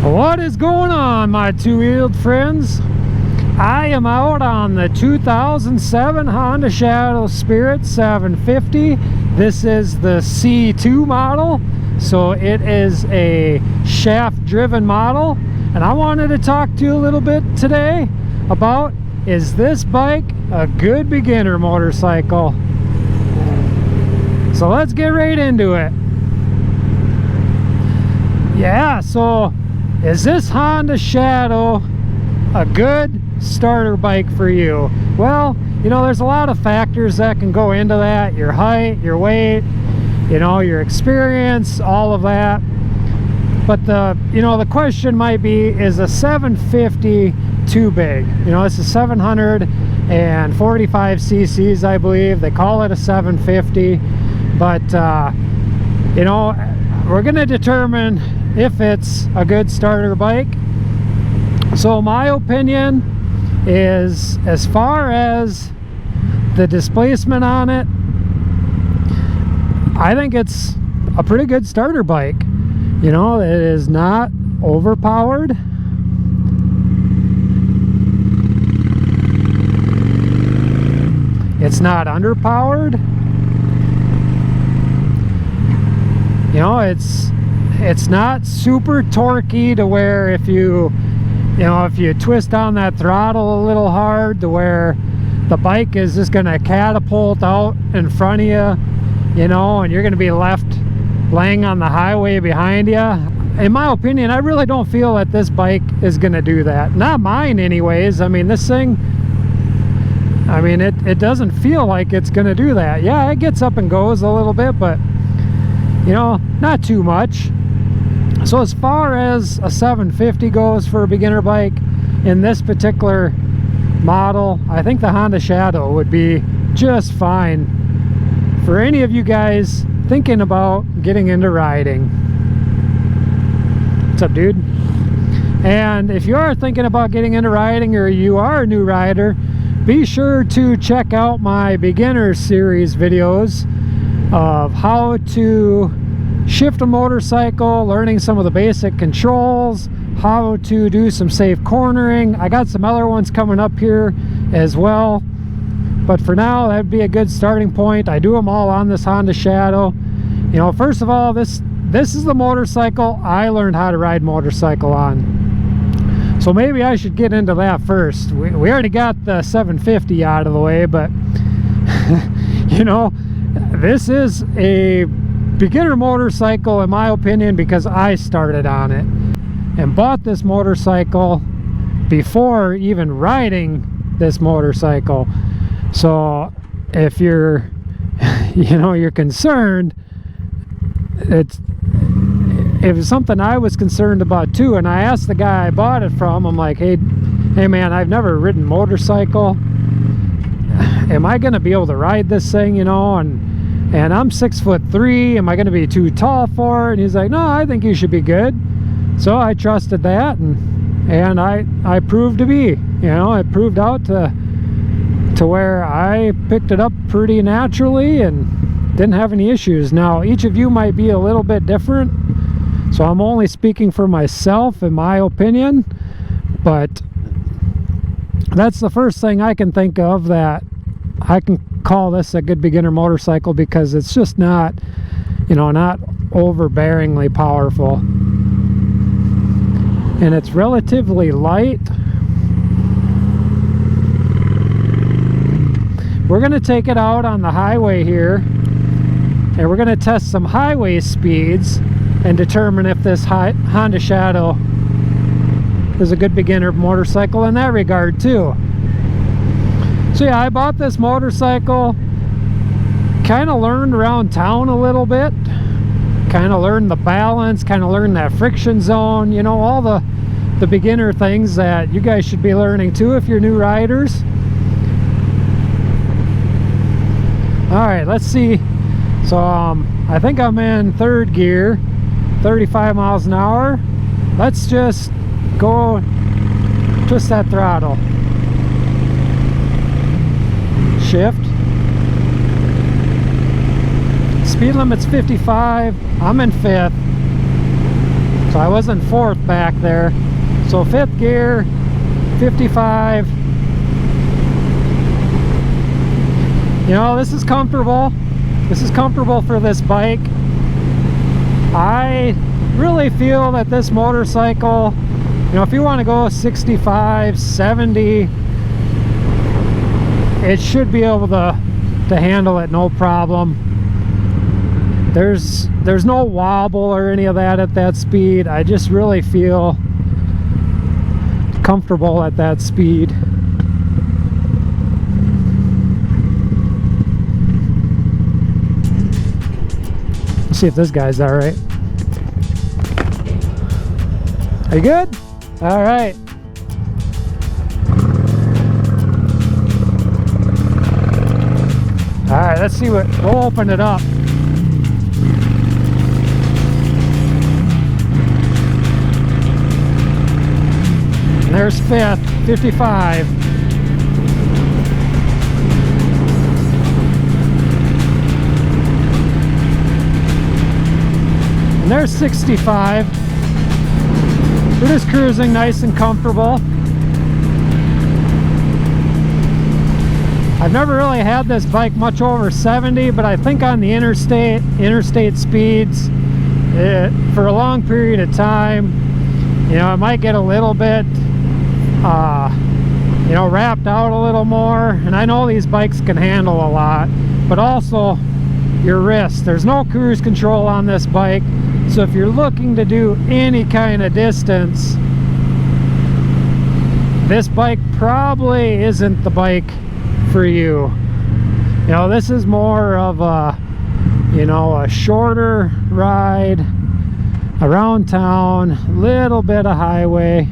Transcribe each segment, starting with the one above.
What is going on, my two-wheeled friends? I am out on the 2007 Honda Shadow Spirit 750. This is the C2 model, so it is a shaft-driven model. And I wanted to talk to you a little bit today about, is this bike a good beginner motorcycle? So let's get right into it. Yeah, so is this Honda Shadow a good starter bike for you? Well, you know, there's a lot of factors that can go into that. Your height, your weight, you know, your experience, all of that. But the question might be, is a 750 too big? You know, it's a 745 cc's, I believe. They call it a 750. But, you know, we're going to determine if it's a good starter bike. So my opinion is, as far as the displacement on it, I think it's a pretty good starter bike. You know, it is not overpowered. It's not underpowered. You know, it's not super torquey to where if you twist on that throttle a little hard, to where the bike is just going to catapult out in front of you, you know, and you're going to be left laying on the highway behind you. In my opinion, I really don't feel that this bike is going to do that. Not mine anyways. I mean, this thing, I mean, it doesn't feel like it's going to do that. Yeah, it gets up and goes a little bit, but, you know, not too much. So as far as a 750 goes for a beginner bike, in this particular model, I think the Honda Shadow would be just fine for any of you guys thinking about getting into riding. What's up, dude? And if you are thinking about getting into riding, or you are a new rider, be sure to check out my beginner series videos of how to shift a motorcycle, learning some of the basic controls, how to do some safe cornering. I got some other ones coming up here as well, but for now that'd be a good starting point. I do them all on this Honda Shadow. You know, first of all, this is the motorcycle I learned how to ride motorcycle on, so maybe I should get into that first. We already got the 750 out of the way, but you know, this is a beginner motorcycle in my opinion, because I started on it and bought this motorcycle before even riding this motorcycle. So if you're you're concerned, it was something I was concerned about too. And I asked the guy I bought it from, I'm like, hey man, I've never ridden motorcycle, am I gonna be able to ride this thing, you know, and I'm 6'3", am I going to be too tall for it? And he's like, no, I think you should be good. So I trusted that, and I proved to be, you know, it proved out to where I picked it up pretty naturally and didn't have any issues. Now, each of you might be a little bit different, so I'm only speaking for myself, in my opinion, but that's the first thing I can think of that I can call this a good beginner motorcycle, because it's just not, you know, not overbearingly powerful, and it's relatively light. We're going to take it out on the highway here, and we're going to test some highway speeds and determine if this Honda Shadow is a good beginner motorcycle in that regard too. So yeah, I bought this motorcycle, kind of learned around town a little bit, kind of learned the balance, kind of learned that friction zone, you know, all the beginner things that you guys should be learning too if you're new riders. Alright, let's see. So I think I'm in third gear, 35 miles an hour. Let's just go twist that throttle. Shift. Speed limit's 55. I'm in fifth. So So I was in 4th back there. So 5th gear, 55. You know, this is comfortable. This is comfortable for this bike. I really feel that this motorcycle, you know, if you want to go 65, 70, it should be able to handle it no problem. There's no wobble or any of that at that speed. I just really feel comfortable at that speed. Let's see if this guy's all right. Are you good? All right. All right, let's see what, we'll open it up. And there's 5th, 55. And there's 65. We're just cruising nice and comfortable. I've never really had this bike much over 70, but I think on the interstate speeds, for a long period of time, you know, it might get a little bit, you know, wrapped out a little more. And I know these bikes can handle a lot, but also your wrist. There's no cruise control on this bike. So if you're looking to do any kind of distance, this bike probably isn't the bike for you. You know, this is more of a, you know, a shorter ride around town, little bit of highway,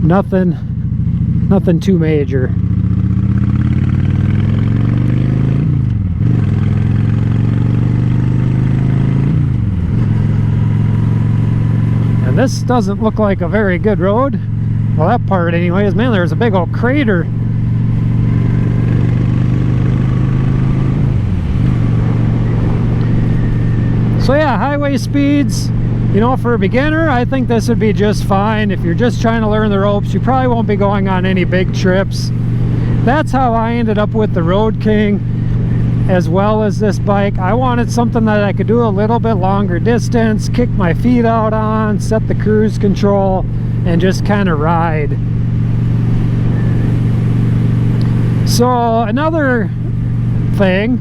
nothing too major. And this doesn't look like a very good road. Well, that part anyways. Man, there's a big old crater. So yeah, highway speeds, you know, for a beginner, I think this would be just fine. If you're just trying to learn the ropes, you probably won't be going on any big trips. That's how I ended up with the Road King as well as this bike. I wanted something that I could do a little bit longer distance, kick my feet out on, set the cruise control, and just kind of ride. So another thing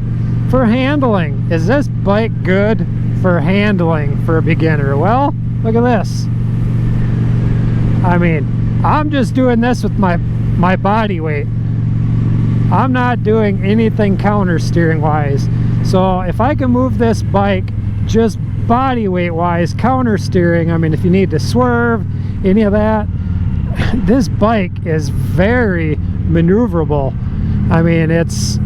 for handling, is this bike good for handling for a beginner? Well, look at this. I mean, I'm just doing this with my body weight. I'm not doing anything counter steering wise. So if I can move this bike just body weight wise, counter steering, I mean, if you need to swerve, any of that, this bike is very maneuverable. I mean, it's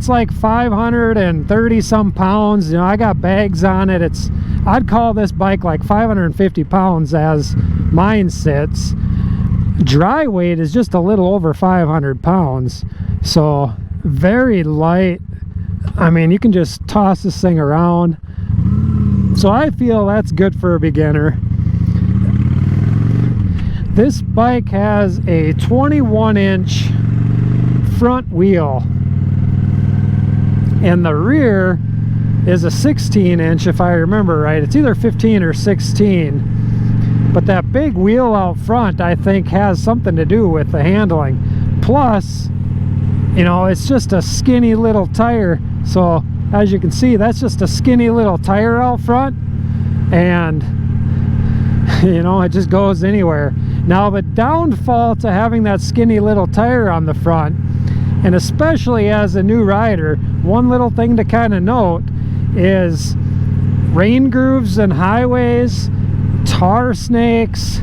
like 530 some pounds. You know, I got bags on it. I'd call this bike like 550 pounds as mine sits. Dry weight is just a little over 500 pounds. So very light. I mean, you can just toss this thing around. So I feel that's good for a beginner. This bike has a 21-inch front wheel, and the rear is a 16-inch, if I remember right. It's either 15 or 16, but that big wheel out front, I think, has something to do with the handling. Plus, you know, it's just a skinny little tire. So as you can see, that's just a skinny little tire out front, and you know, it just goes anywhere. Now the downfall to having that skinny little tire on the front, and especially as a new rider, one little thing to kind of note is rain grooves and highways, tar snakes,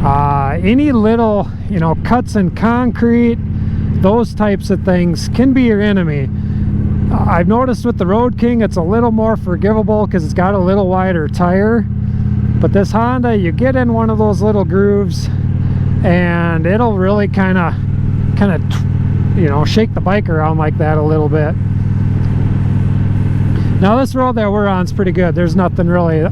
any little, you know, cuts in concrete, those types of things can be your enemy. I've noticed with the Road King, it's a little more forgivable because it's got a little wider tire. But this Honda, you get in one of those little grooves and it'll really kind of, you know, shake the bike around like that a little bit. Now this road that we're on is pretty good. There's nothing really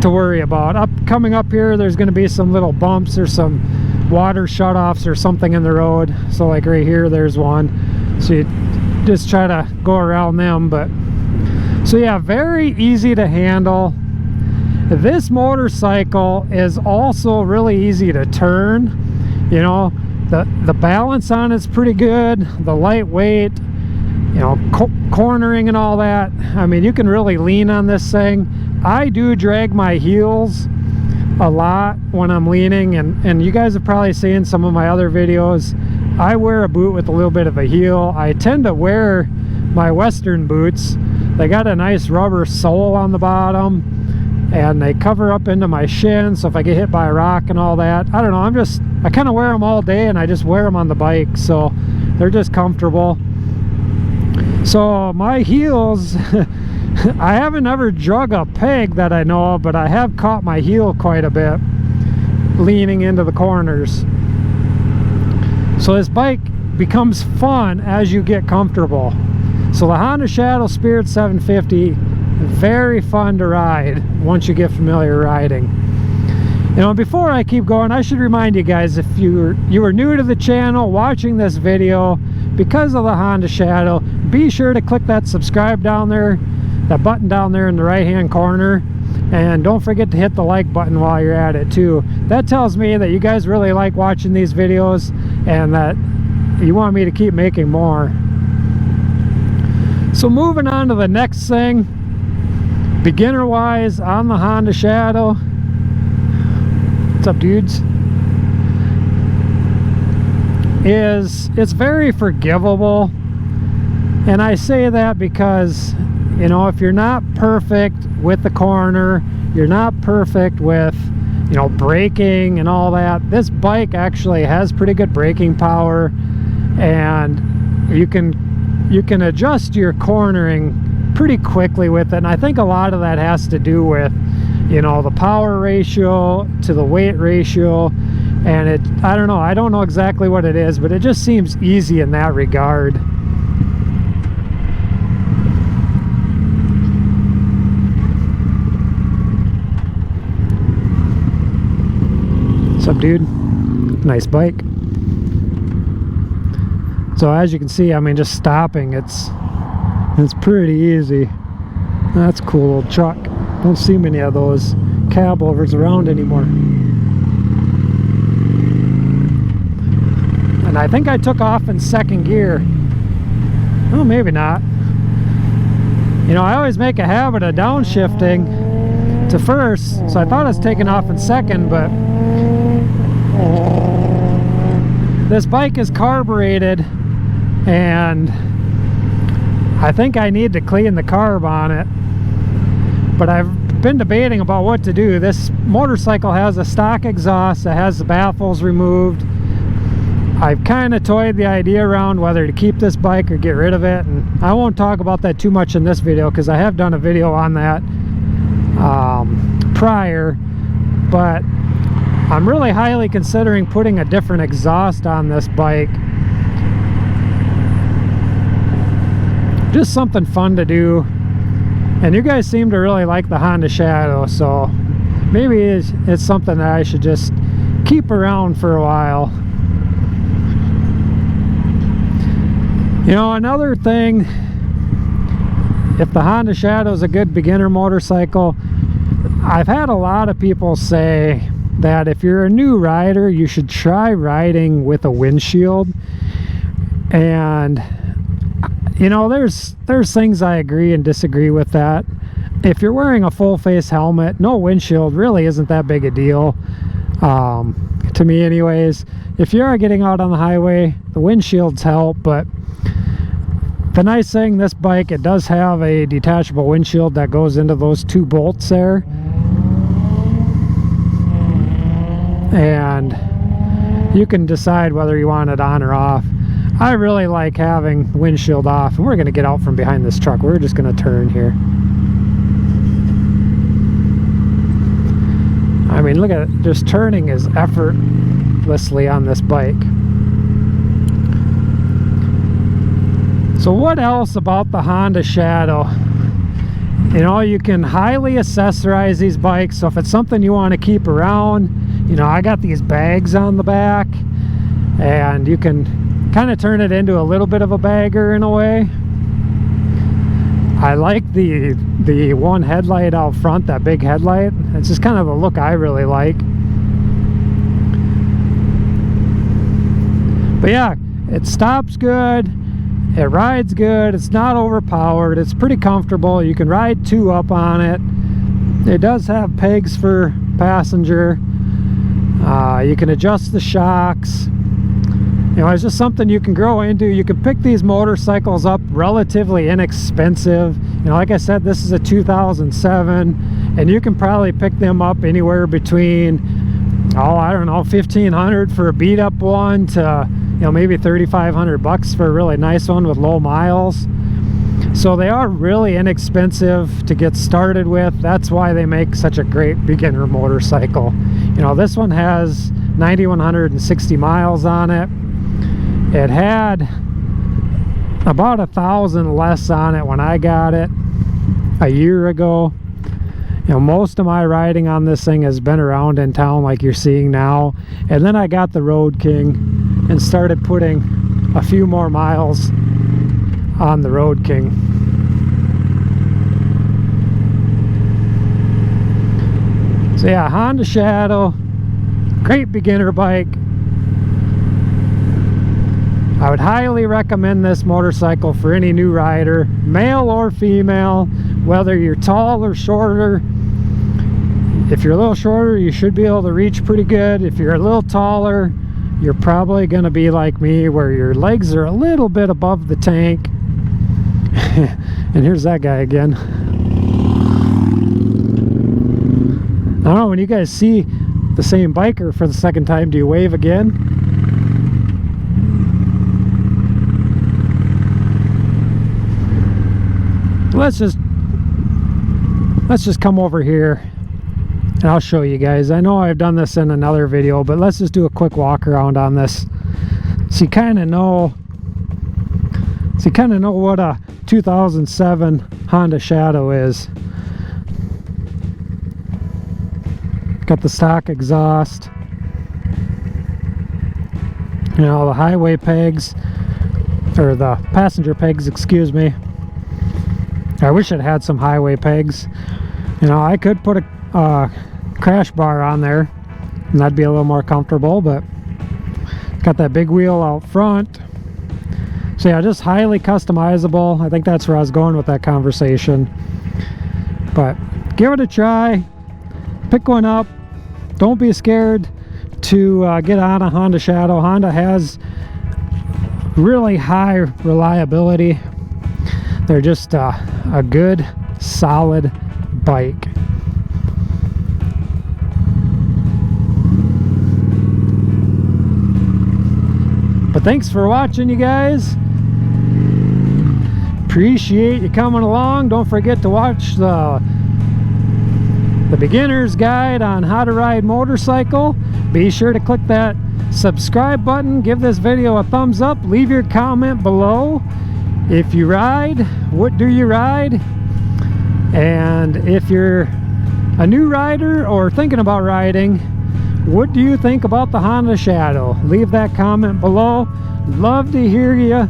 to worry about. Up coming up here, there's going to be some little bumps or some water shutoffs or something in the road. So like right here, there's one. So you just try to go around them. But so yeah, very easy to handle. This motorcycle is also really easy to turn. You know, the balance on it's pretty good. The lightweight, you know, cornering and all that. I mean, you can really lean on this thing. I do drag my heels a lot when I'm leaning, and you guys have probably seen some of my other videos. I wear a boot with a little bit of a heel. I tend to wear my Western boots. They got a nice rubber sole on the bottom, and they cover up into my shin, so if I get hit by a rock and all that, I don't know, I kind of wear them all day, and I just wear them on the bike, so they're just comfortable. So my heels, I haven't ever drug a peg that I know of, but I have caught my heel quite a bit leaning into the corners. So this bike becomes fun as you get comfortable. So the Honda Shadow Spirit 750, very fun to ride once you get familiar riding. You know, before I keep going, I should remind you guys, if you were new to the channel watching this video because of the Honda Shadow, be sure to click that subscribe down there, that button down there in the right hand corner, and don't forget to hit the like button while you're at it too. That tells me that you guys really like watching these videos and that you want me to keep making more. So moving on to the next thing, beginner wise on the Honda Shadow. What's up, dudes? It's very forgivable, and I say that because, you know, if you're not perfect with the corner, you're not perfect with, you know, braking and all that, this bike actually has pretty good braking power, and you can adjust your cornering pretty quickly with it. And I think a lot of that has to do with, you know, the power ratio to the weight ratio, and I don't know exactly what it is, but it just seems easy in that regard. What's up, dude? Nice bike. So as you can see, I mean, just stopping, it's pretty easy. That's a cool little truck. Don't see many of those cab overs around anymore. And I think I took off in second gear. Oh, maybe not. You know, I always make a habit of downshifting to first, so I thought I was taking off in second, but this bike is carbureted, and I think I need to clean the carb on it. But I've been debating about what to do. This motorcycle has a stock exhaust that has the baffles removed. I've kind of toyed the idea around whether to keep this bike or get rid of it, and I won't talk about that too much in this video because I have done a video on that prior, but I'm really highly considering putting a different exhaust on this bike. Just something fun to do. And you guys seem to really like the Honda Shadow, so maybe it's something that I should just keep around for a while. You know, another thing, if the Honda Shadow is a good beginner motorcycle, I've had a lot of people say that if you're a new rider, you should try riding with a windshield. And you know, there's things I agree and disagree with that. If you're wearing a full face helmet, no windshield really isn't that big a deal, to me anyways. If you are getting out on the highway, the windshields help, but the nice thing, this bike, it does have a detachable windshield that goes into those two bolts there, and you can decide whether you want it on or off. I really like having the windshield off, and we're going to get out from behind this truck. We're just going to turn here. I mean, look at it. Just turning is effortlessly on this bike. So what else about the Honda Shadow? You know, you can highly accessorize these bikes, so if it's something you want to keep around, you know, I got these bags on the back, and you can kind of turn it into a little bit of a bagger in a way. I like the one headlight out front, that big headlight. It's just kind of a look I really like. But yeah, it stops good, it rides good, it's not overpowered, it's pretty comfortable. You can ride 2 up on it. It does have pegs for passenger. You can adjust the shocks. You know, it's just something you can grow into. You can pick these motorcycles up relatively inexpensive. You know, like I said, this is a 2007, and you can probably pick them up anywhere between, oh, I don't know, $1,500 for a beat up one to, you know, maybe $3,500 for a really nice one with low miles. So they are really inexpensive to get started with. That's why they make such a great beginner motorcycle. You know, this one has 9,160 miles on it. It had about 1,000 less on it when I got it a year ago. You know, most of my riding on this thing has been around in town like you're seeing now. And then I got the Road King and started putting a few more miles on the Road King. So yeah, Honda Shadow, great beginner bike. I would highly recommend this motorcycle for any new rider, male or female, whether you're tall or shorter. If you're a little shorter, you should be able to reach pretty good. If you're a little taller, you're probably going to be like me, where your legs are a little bit above the tank. And here's that guy again. I don't know, when you guys see the same biker for the second time, do you wave again? Let's just come over here and I'll show you guys. I know I've done this in another video, but let's just do a quick walk around on this, so you kind of know what a 2007 Honda Shadow is. Got the stock exhaust, you know, the highway pegs, or the passenger pegs, excuse me. I wish it had some highway pegs. You know, I could put a crash bar on there and that'd be a little more comfortable, but got that big wheel out front. So yeah, just highly customizable. I think that's where I was going with that conversation. But give it a try, pick one up. Don't be scared to get on a Honda Shadow. Honda has really high reliability. They're just a good, solid bike. But thanks for watching, you guys. Appreciate you coming along. Don't forget to watch the beginner's guide on how to ride motorcycle. Be sure to click that subscribe button. Give this video a thumbs up. Leave your comment below. If you ride, what do you ride? And if you're a new rider or thinking about riding, what do you think about the Honda Shadow? Leave that comment below. Love to hear you,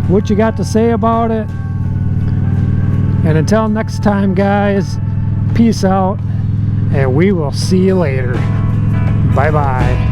what you got to say about it. And until next time, guys, peace out, and we will see you later. Bye-bye.